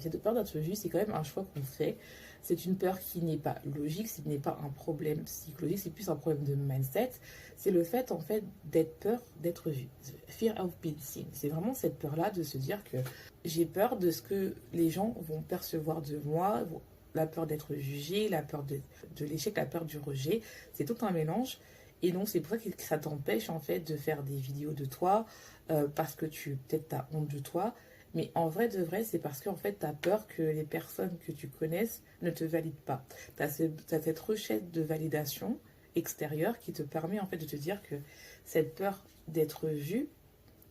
Cette peur d'être vue, c'est quand même un choix qu'on fait. C'est une peur qui n'est pas logique, ce n'est pas un problème psychologique, c'est plus un problème de mindset. C'est le fait, en fait, d'être peur d'être vu. Fear of being seen. C'est vraiment cette peur-là de se dire que j'ai peur de ce que les gens vont percevoir de moi, la peur d'être jugé, la peur de l'échec, la peur du rejet. C'est tout un mélange. Et donc, c'est pour ça que ça t'empêche, en fait, de faire des vidéos de toi, parce que peut-être t'as honte de toi. Mais en vrai de vrai, c'est parce qu'en fait, tu as peur que les personnes que tu connaisses ne te valident pas. Tu as cette recherche de validation extérieure qui te permet en fait de te dire que cette peur d'être vu,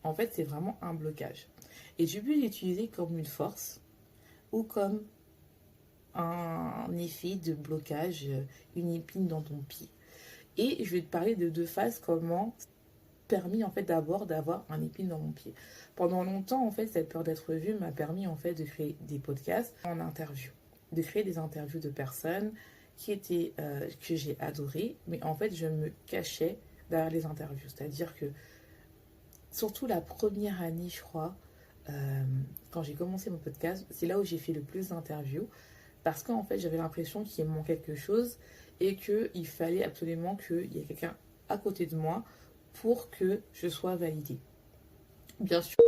en fait, c'est vraiment un blocage. Et tu peux l'utiliser comme une force ou comme un effet de blocage, une épine dans ton pied. Et je vais te parler de deux phases, comment permis en fait d'abord d'avoir un épine dans mon pied. Pendant longtemps en fait cette peur d'être vue m'a permis en fait de créer des podcasts en interview, de créer des interviews de personnes qui étaient que j'ai adorées, mais en fait je me cachais derrière les interviews, c'est-à-dire que surtout la première année je crois, quand j'ai commencé mon podcast, c'est là où j'ai fait le plus d'interviews parce qu'en fait j'avais l'impression qu'il me manquait quelque chose et qu'il fallait absolument qu'il y ait quelqu'un à côté de moi pour que je sois validée. Bien sûr.